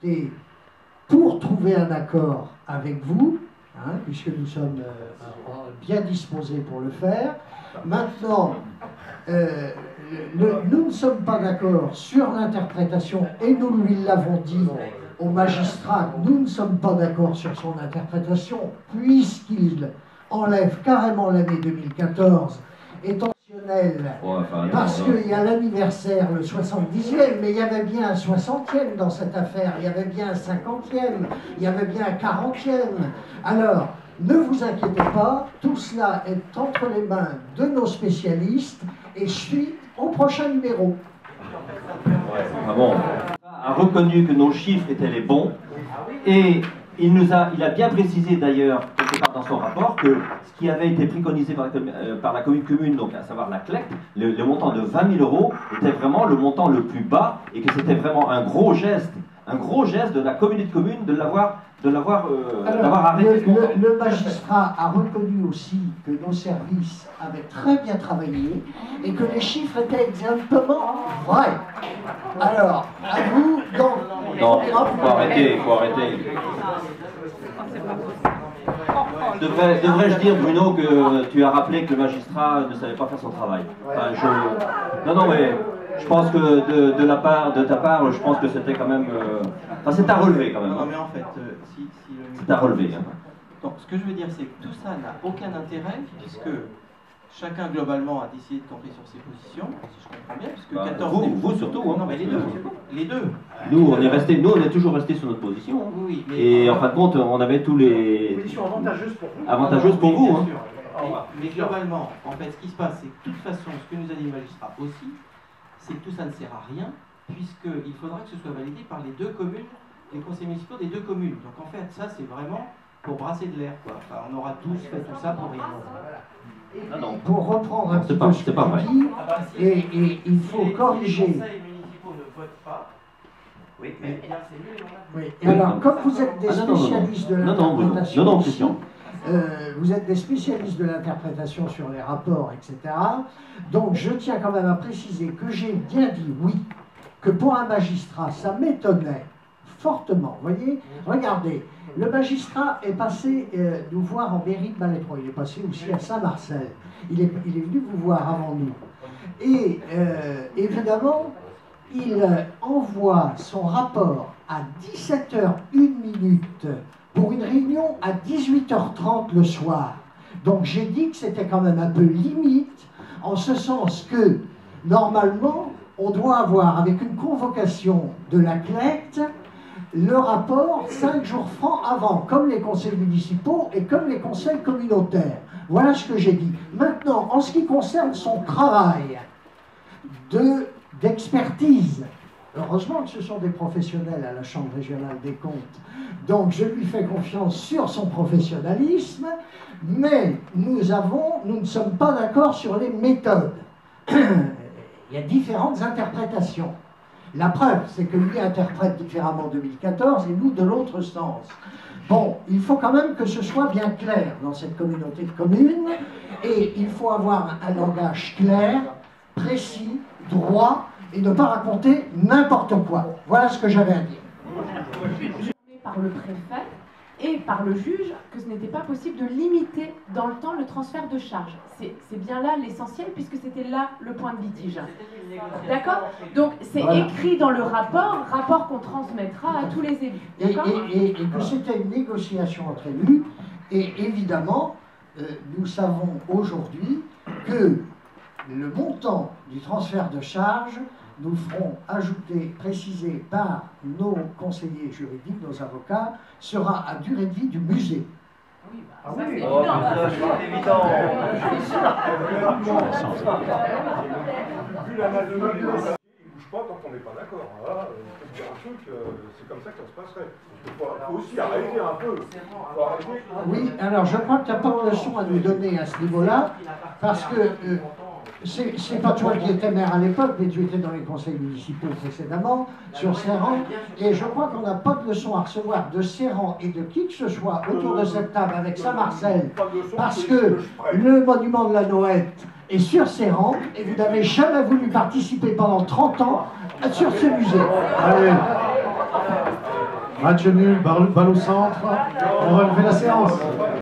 discuter pour trouver un accord avec vous, hein, puisque nous sommes bien disposés pour le faire. Maintenant, nous ne sommes pas d'accord sur l'interprétation, et nous lui l'avons dit au magistrat, nous ne sommes pas d'accord sur son interprétation, puisqu'il enlève carrément l'année 2014, étant parce qu'il y a l'anniversaire, le 70e, mais il y avait bien un 60e dans cette affaire, il y avait bien un 50e, il y avait bien un 40e. Alors, ne vous inquiétez pas, tout cela est entre les mains de nos spécialistes et suite au prochain numéro. Ah bon. A reconnu que nos chiffres étaient les bons et il a bien précisé d'ailleurs quelque part dans son rapport que ce qui avait été préconisé par la commune, donc à savoir la CLEC, le montant de 20 000 € était vraiment le montant le plus bas et que c'était vraiment un gros geste de la communauté de communes de l'avoir arrêté. Le magistrat a reconnu aussi que nos services avaient très bien travaillé et que les chiffres étaient exactement vrais. Alors, à vous, donc... Non, il faut arrêter. Devrais-je dire, Bruno, que tu as rappelé que le magistrat ne savait pas faire son travail? Enfin, non, mais je pense que de ta part, je pense que c'était quand même... Enfin, c'est à relever quand même. Non, mais en fait, c'est à relever. Hein. Donc, ce que je veux dire, c'est que tout ça n'a aucun intérêt, puisque chacun, globalement, a décidé de camper sur ses positions, si je comprends bien, puisque 14... Vous surtout, hein. Non, mais les deux. Nous, on est toujours restés sur notre position. Hein. Oui, mais et en fin de compte, on avait tous les... Position avantageuse pour vous. Avantageuse pour vous, hein. Mais globalement, en fait, ce qui se passe, c'est que de toute façon, ce que nous a dit le magistrat aussi, c'est que tout ça ne sert à rien, puisqu'il faudra que ce soit validé par les deux communes, les conseils municipaux des deux communes. Donc en fait, ça, c'est vraiment pour brasser de l'air, quoi. Enfin, on aura tous fait tout ça pour rien. Non. Pour reprendre un petit peu ce que tu dis, et il faut corriger. Les conseils municipaux ne votent pas. Oui, mais bien c'est mieux. Oui. Et alors, comme vous êtes des spécialistes de l'interprétation, vous êtes des spécialistes de l'interprétation sur les rapports, etc. Donc, je tiens quand même à préciser que j'ai bien dit oui, que pour un magistrat, ça m'étonnait fortement. Vous voyez, regardez, le magistrat est passé nous voir en mairie de Malétroit. Il est passé aussi à Saint-Marcel. Il est venu vous voir avant nous. Et évidemment, il envoie son rapport à 17h01 pour une réunion à 18h30 le soir. Donc j'ai dit que c'était quand même un peu limite, en ce sens que, normalement, on doit avoir, avec une convocation de la CLEC, le rapport 5 jours francs avant, comme les conseils municipaux et comme les conseils communautaires. Voilà ce que j'ai dit. Maintenant, en ce qui concerne son travail d'expertise, heureusement que ce sont des professionnels à la Chambre régionale des comptes, donc je lui fais confiance sur son professionnalisme, mais nous ne sommes pas d'accord sur les méthodes. Il y a différentes interprétations. La preuve, c'est que lui interprète différemment 2014 et nous de l'autre sens. Bon, il faut quand même que ce soit bien clair dans cette communauté de communes, et il faut avoir un langage clair, précis, droit, et ne pas raconter n'importe quoi. Voilà ce que j'avais à dire. Par le préfet et par le juge que ce n'était pas possible de limiter dans le temps le transfert de charges. C'est bien là l'essentiel, puisque c'était là le point de litige. D'accord? Donc c'est voilà. Écrit dans le rapport qu'on transmettra à tous les élus. Et que c'était une négociation entre élus, et évidemment, nous savons aujourd'hui que le montant du transfert de charges nous ferons ajouter, préciser par nos conseillers juridiques, nos avocats, sera à durée de vie du musée. Oui, bah, ça, c'est évident. Vu la masse de données, il ne bouge pas tant qu'on n'est pas d'accord. Voilà, je peux dire un truc, c'est comme ça que ça se passerait. Il faut aussi arrêter un peu. Oui, alors je crois que tu n'as pas de leçon à nous donner à ce niveau-là, parce que c'est pas toi qui étais maire à l'époque, mais tu étais dans les conseils municipaux précédemment, sur Serran, et je crois qu'on n'a pas de leçon à recevoir de Serran et de qui que ce soit autour de cette table avec Saint-Marcel, parce que le monument de la Noëtte est sur Serran, et vous n'avez jamais voulu participer pendant 30 ans sur ce musée. Allez. Match nul, balle au centre. On va lever la séance.